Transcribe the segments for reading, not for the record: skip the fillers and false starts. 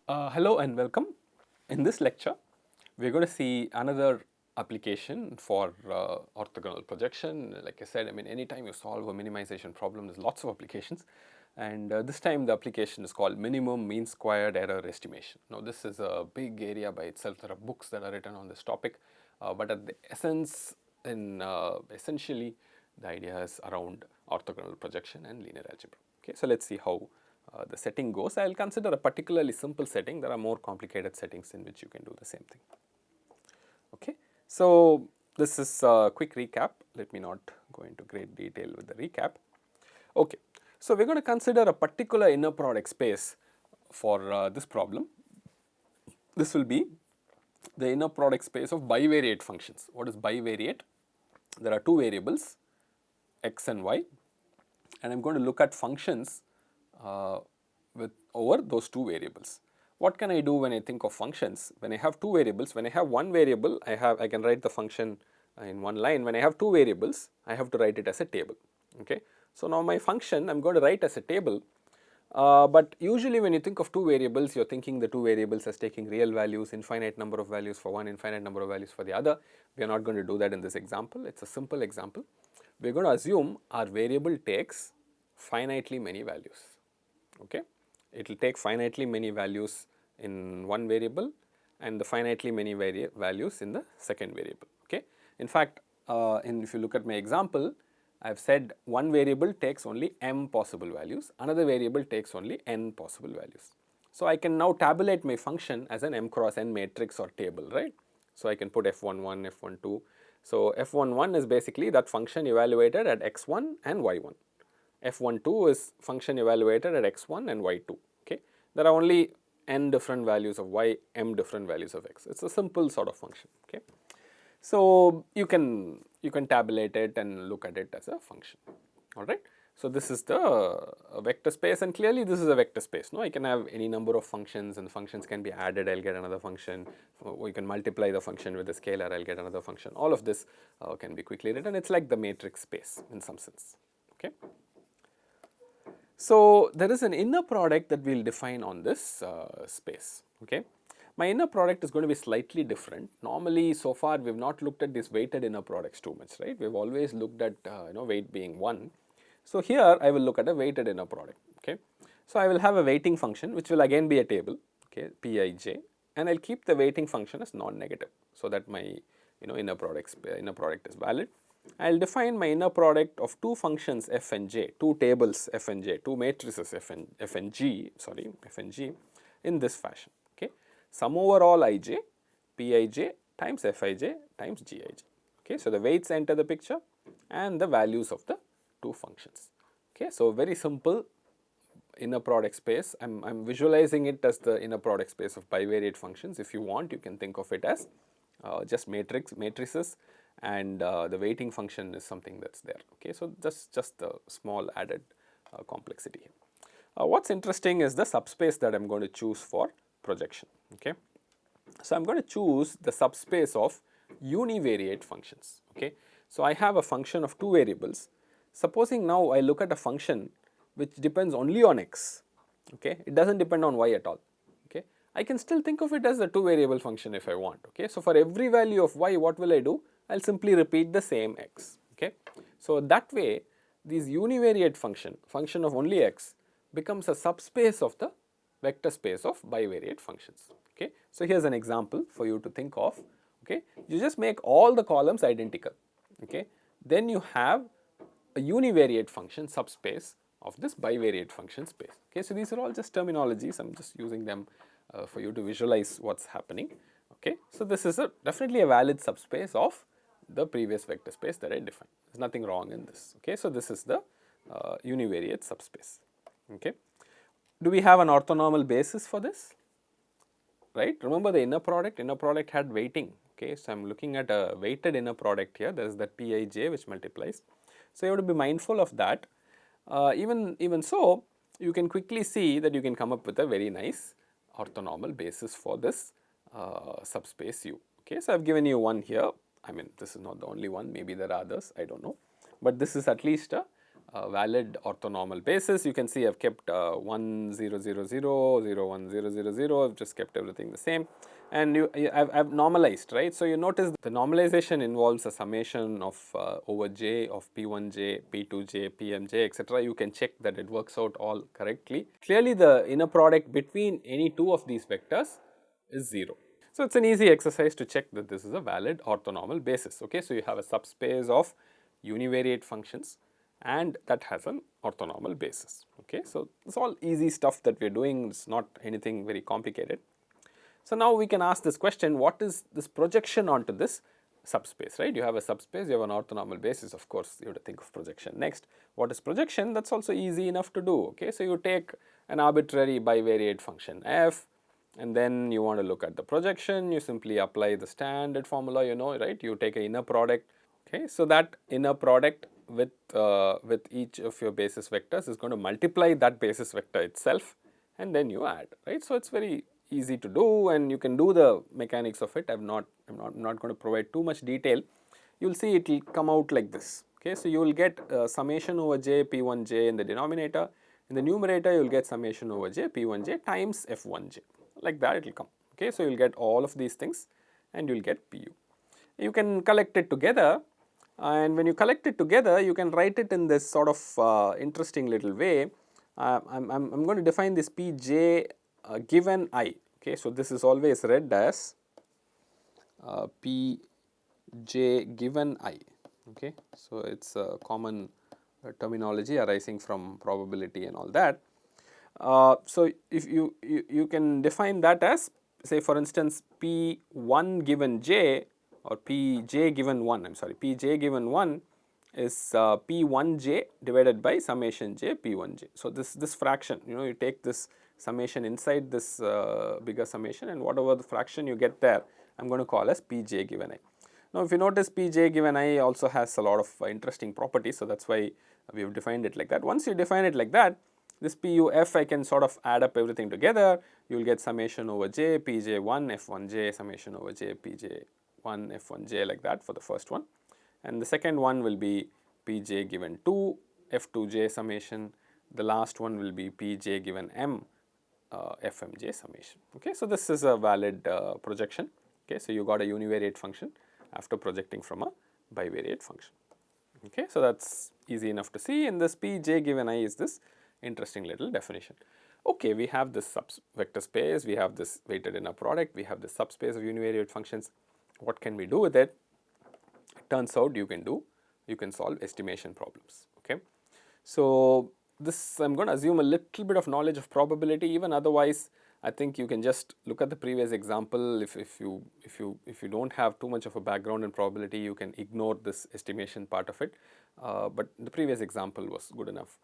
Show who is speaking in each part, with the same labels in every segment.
Speaker 1: Hello and welcome. In this lecture, we are going to see another application for orthogonal projection. Like I said, anytime you solve a minimization problem, there's lots of applications. And this time the application is called minimum mean squared error estimation. Now this is a big area by itself. There are books that are written on this topic, but at the essence, essentially, the idea is around orthogonal projection and linear algebra. Okay, so let's see how the setting goes. I will consider a particularly simple setting. There are more complicated settings in which you can do the same thing. Okay, so this is a quick recap. Let me not go into great detail with the recap. Okay, so we are going to consider a particular inner product space for this problem. This will be the inner product space of bivariate functions. What is bivariate? There are two variables, x and y, and I am going to look at functions over those two variables. What can I do when I think of functions? When I have two variables, when I have one variable, I can write the function in one line. When I have two variables, I have to write it as a table. Okay, so now my function I am going to write as a table. But usually when you think of two variables, you are thinking the two variables as taking real values, infinite number of values for one, infinite number of values for the other. We are not going to do that in this example. It's a simple example. We are going to assume our variable takes finitely many values. Okay, it will take finitely many values in one variable and the finitely many values in the second variable. Okay, in fact, if you look at my example, I have said one variable takes only m possible values, another variable takes only n possible values. So I can now tabulate my function as an m cross n matrix or table, right? So I can put f11, f12. So f11 is basically that function evaluated at x1 and y1. f12 is function evaluated at x1 and y2. Okay, there are only n different values of y, m different values of x. It's a simple sort of function. Okay, so you can tabulate it and look at it as a function. All right. So this is the vector space, and clearly this is a vector space. No, I can have any number of functions, and the functions can be added. I'll get another function. We can multiply the function with a scalar. I'll get another function. All of this can be quickly written. It's like the matrix space in some sense. Okay. So there is an inner product that we will define on this space. Okay. My inner product is going to be slightly different. Normally, so far we have not looked at these weighted inner products too much, right? We have always looked at weight being 1. So here I will look at a weighted inner product. Okay. So I will have a weighting function which will again be a table, okay, Pij, and I'll keep the weighting function as non-negative so that my inner product is valid. I'll define my inner product of two functions f and j, two tables f and j, two matrices f and g in this fashion. Okay, sum over all ij, pij times fij times gij. Okay, so the weights enter the picture and the values of the two functions. Okay, so very simple inner product space. I'm visualizing it as the inner product space of bivariate functions. If you want, you can think of it as just matrices, and the weighting function is something that's there. Okay, so just a small added complexity here. What's interesting is the subspace that I'm going to choose for projection. Okay, so I'm going to choose the subspace of univariate functions. Okay, so I have a function of two variables. Supposing now I look at a function which depends only on x. Okay, it doesn't depend on y at all. Okay, I can still think of it as a two variable function if I want. Okay, so for every value of y, what will I do? I'll simply repeat the same x. Okay, so that way this univariate function of only x becomes a subspace of the vector space of bivariate functions. Okay, so here's an example for you to think of. Okay, you just make all the columns identical. Okay, then you have a univariate function subspace of this bivariate function space. Okay, so these are all just terminologies. I'm just using them for you to visualize what's happening. Okay, so this is definitely a valid subspace of the previous vector space that I defined. There's nothing wrong in this. Okay, so this is the univariate subspace. Okay, do we have an orthonormal basis for this? Right, remember the inner product had weighting. Okay, so I'm looking at a weighted inner product here. There is that Pij which multiplies. So you have to be mindful of that. Even so, you can quickly see that you can come up with a very nice orthonormal basis for this subspace U. Okay, so I've given you one here. This is not the only one, maybe there are others, I don't know, but this is at least a valid orthonormal basis. You can see I have kept 1 0 0 0, 0 1 0 0 0, I have just kept everything the same, and I've normalized, right. So you notice the normalization involves a summation of over j of p1j, p2j, pmj, etc. You can check that it works out all correctly. Clearly the inner product between any two of these vectors is 0. So it's an easy exercise to check that this is a valid orthonormal basis. Okay, so you have a subspace of univariate functions and that has an orthonormal basis. Okay, so it's all easy stuff that we are doing, it's not anything very complicated. So now we can ask this question, what is this projection onto this subspace, right? You have a subspace, you have an orthonormal basis, of course you have to think of projection next. What is projection? That's also easy enough to do. Okay, so you take an arbitrary bivariate function f, and then you want to look at the projection, you simply apply the standard formula, you know, right? You take an inner product. Okay, so that inner product with each of your basis vectors is going to multiply that basis vector itself, and then you add, right? So it's very easy to do, and you can do the mechanics of it. I'm not going to provide too much detail. You'll see it will come out like this. Okay, so you will get summation over j p1j in the denominator. In the numerator, you will get summation over j p1j times f1j. Like that it will come. Okay, so you will get all of these things, and you will get pu. You can collect it together, and when you collect it together, you can write it in this sort of interesting little way. I'm going to define this pj given I. Okay, so this is always read as pj given I. Okay, so it's a common terminology arising from probability and all that. So if you can define that as, say for instance, p1 given j or pj given 1, I'm sorry, pj given 1 is p1j divided by summation j p1j. So this fraction, you know, you take this summation inside this bigger summation, and whatever the fraction you get there, I'm going to call as pj given I. Now if you notice, pj given I also has a lot of interesting properties, so that's why we have defined it like that. Once you define it like that, this puf, I can sort of add up everything together. You will get summation over j pj1 f1j, summation over j pj1 f1j, like that for the first one, and the second one will be pj given 2 f2j summation. The last one will be pj given m fmj summation. Okay, so this is a valid projection. Okay, so you got a univariate function after projecting from a bivariate function. Okay, so that's easy enough to see, and this pj given I is this interesting little definition. Okay, we have this vector space, we have this weighted inner product, we have this subspace of univariate functions. What can we do with it? It turns out you can solve estimation problems. Okay, so this, I'm going to assume a little bit of knowledge of probability. Even otherwise, I think you can just look at the previous example. If you don't have too much of a background in probability, you can ignore this estimation part of it. But the previous example was good enough,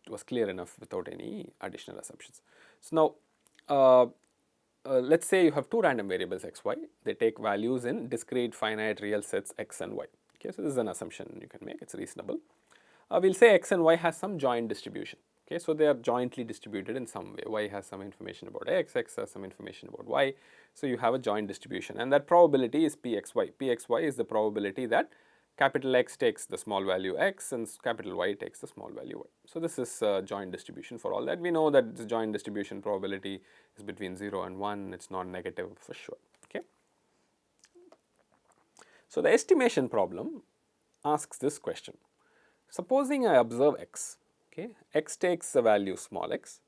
Speaker 1: was clear enough without any additional assumptions. So now let's say you have two random variables x, y. They take values in discrete finite real sets x and y. Okay, so this is an assumption you can make. It's reasonable. We'll say x and y has some joint distribution. Okay, so they are jointly distributed in some way. Y has some information about x, x has some information about y. So you have a joint distribution, and that probability is pxy. Pxy is the probability that capital X takes the small value x and capital Y takes the small value y. So this is a joint distribution for all that. We know that the joint distribution probability is between 0 and 1. It's not negative for sure. Okay. So the estimation problem asks this question. Supposing I observe x, okay, x takes the value small x,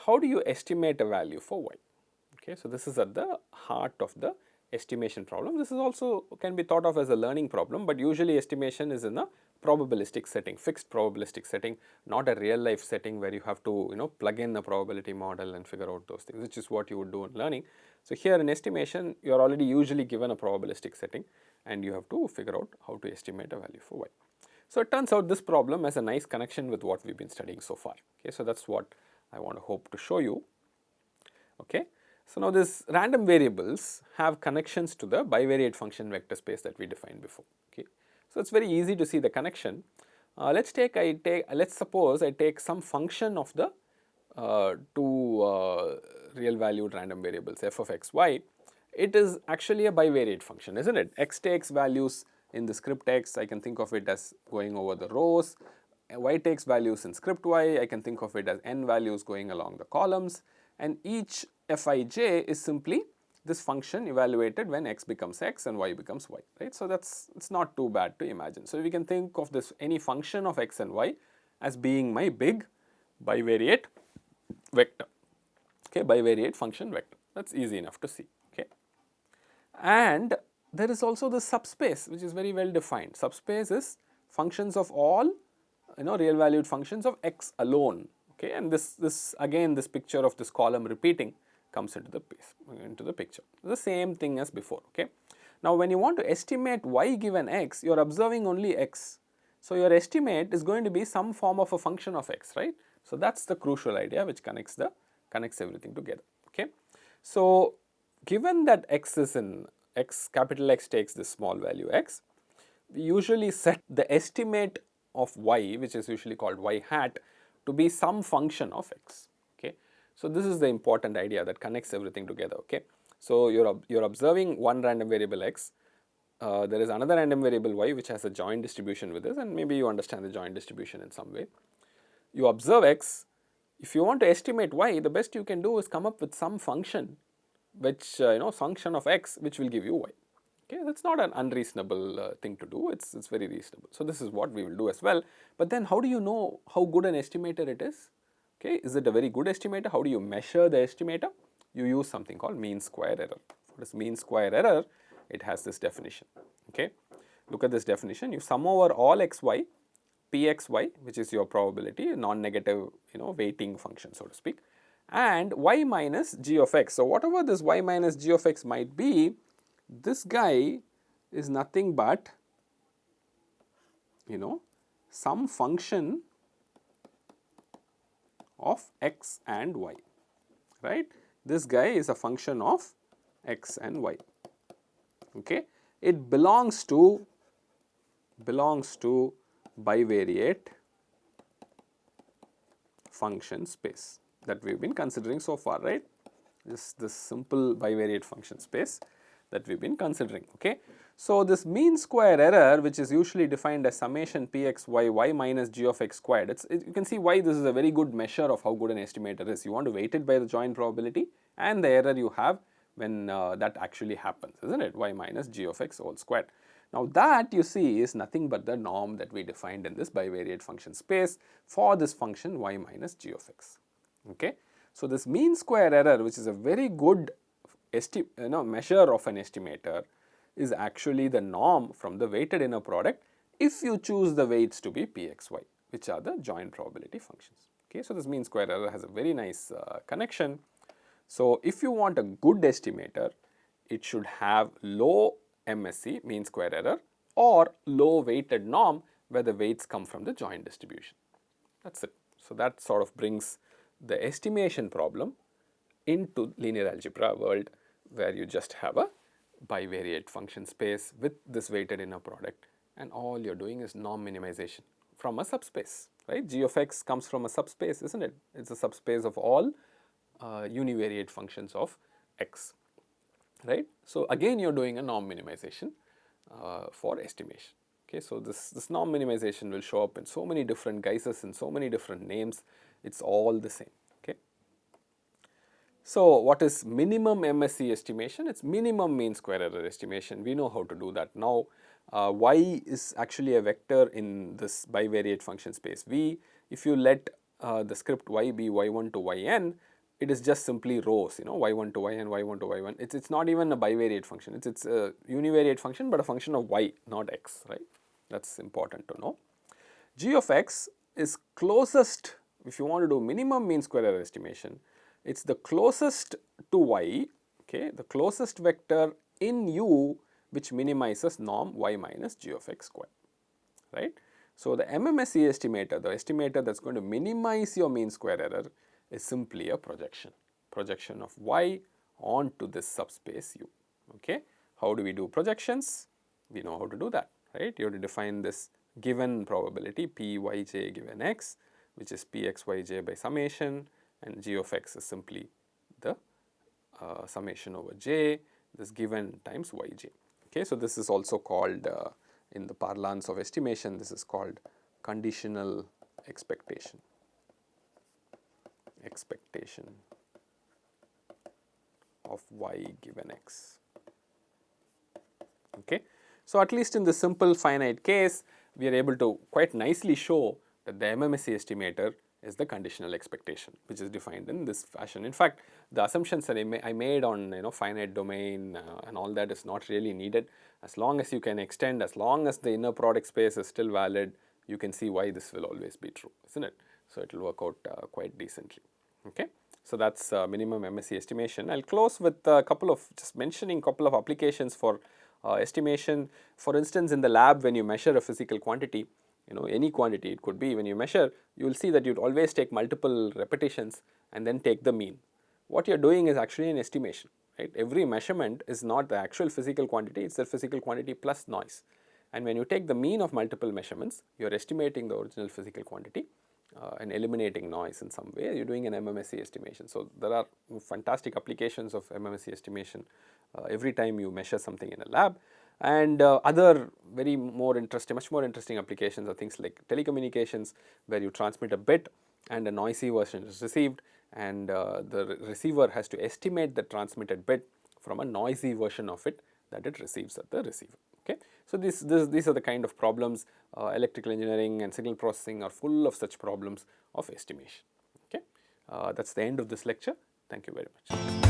Speaker 1: how do you estimate a value for y? Okay, so this is at the heart of the estimation problem. This is also can be thought of as a learning problem, but usually estimation is in a probabilistic setting, fixed probabilistic setting, not a real life setting where you have to, you know, plug in a probability model and figure out those things, which is what you would do in learning. So here in estimation, you are already usually given a probabilistic setting, and you have to figure out how to estimate a value for y. So it turns out this problem has a nice connection with what we've been studying so far. Okay, so that's what I want to hope to show you. Okay, so now these random variables have connections to the bivariate function vector space that we defined before. Okay, so it's very easy to see the connection. Let's suppose I take some function of the two real valued random variables f of x, y. It is actually a bivariate function, isn't it? X takes values in the script x. I can think of it as going over the rows. y takes values in script y, I can think of it as n values going along the columns, and each Fij is simply this function evaluated when x becomes x and y becomes y, right. So, it's not too bad to imagine. So, we can think of this any function of x and y as being my big bivariate vector, okay, bivariate function vector. That is easy enough to see, okay. And there is also the subspace, which is very well defined. Subspace is functions of all real valued functions of x alone, okay, and this again this picture of this column repeating comes into the picture. The same thing as before, okay. Now, when you want to estimate y given x, you are observing only x. So, your estimate is going to be some form of a function of x, right. So, that is the crucial idea which connects everything together, okay. So, given that x is in x, capital X takes this small value x, we usually set the estimate of y, which is usually called y hat, to be some function of x, okay. So, this is the important idea that connects everything together, okay. So, you are observing one random variable x, there is another random variable y which has a joint distribution with this, and maybe you understand the joint distribution in some way. You observe x, if you want to estimate y, the best you can do is come up with some function which function of x which will give you y. Okay, that is not an unreasonable thing to do, it is very reasonable. So, this is what we will do as well, but then how do you know how good an estimator it is? Okay, is it a very good estimator? How do you measure the estimator? You use something called mean square error. What is mean square error? It has this definition, okay. Look at this definition, you sum over all xy, pxy, which is your probability, non-negative weighting function, so to speak, and y minus g of x. So, whatever this y minus g of x might be, this guy is nothing but some function of x and y, right. This guy is a function of x and y, okay. It belongs to bivariate function space that we have been considering so far, right. This simple bivariate function space that we have been considering, okay. So, this mean square error, which is usually defined as summation pxy y minus g of x squared, you can see why this is a very good measure of how good an estimator is. You want to weight it by the joint probability and the error you have when that actually happens, isn't it, y minus g of x whole squared. Now, that you see is nothing but the norm that we defined in this bivariate function space for this function y minus g of x, okay. So, this mean square error, which is a very good measure of an estimator, is actually the norm from the weighted inner product if you choose the weights to be pxy, which are the joint probability functions, okay. So, this mean square error has a very nice connection. So, if you want a good estimator, it should have low MSE, mean square error, or low weighted norm where the weights come from the joint distribution. That is it. So, that sort of brings the estimation problem into linear algebra world, where you just have a bivariate function space with this weighted inner product, and all you are doing is norm minimization from a subspace, right. G of x comes from a subspace, isn't it? It is a subspace of all univariate functions of x, right. So, again you are doing a norm minimization for estimation, okay. So, this norm minimization will show up in so many different guises and so many different names, it is all the same, okay. So, what is minimum MSE estimation? It is minimum mean square error estimation. We know how to do that. Now, y is actually a vector in this bivariate function space V. If you let the script y be y1 to yn, it is just simply rows, y1 to yn, y1 to y1. It is not even a bivariate function, it is a univariate function, but a function of y, not x, right. That is important to know. G of x is closest, if you want to do minimum mean square error estimation, it is the closest to y, okay, the closest vector in U which minimizes norm y minus g of x squared, right. So, the MMSC estimator, the estimator that is going to minimize your mean square error, is simply a projection of y onto this subspace U, okay. How do we do projections? We know how to do that, right. You have to define this given probability Pyj given x, which is Pxyj by summation, and g of x is simply the summation over j, this given times yj, okay. So, this is also called in the parlance of estimation, this is called conditional expectation of y given x. Okay. So, at least in the simple finite case, we are able to quite nicely show that the MMSC estimator is the conditional expectation, which is defined in this fashion. In fact, the assumptions that I made on finite domain and all that is not really needed. As long as you can extend, as long as the inner product space is still valid, you can see why this will always be true, isn't it? So, it will work out quite decently. Okay. So, that is minimum MMSC estimation. I will close with a couple of just mentioning couple of applications for estimation. For instance, in the lab, when you measure a physical quantity, any quantity it could be, when you measure, you will see that you would always take multiple repetitions and then take the mean. What you are doing is actually an estimation, right? Every measurement is not the actual physical quantity, it is the physical quantity plus noise. And when you take the mean of multiple measurements, you are estimating the original physical quantity and eliminating noise in some way. You are doing an MMSC estimation. So, there are fantastic applications of MMSC estimation every time you measure something in a lab. And other much more interesting applications are things like telecommunications, where you transmit a bit and a noisy version is received, and the receiver has to estimate the transmitted bit from a noisy version of it that it receives at the receiver. Okay. So, these are the kind of problems. Electrical engineering and signal processing are full of such problems of estimation. Okay. That is the end of this lecture. Thank you very much.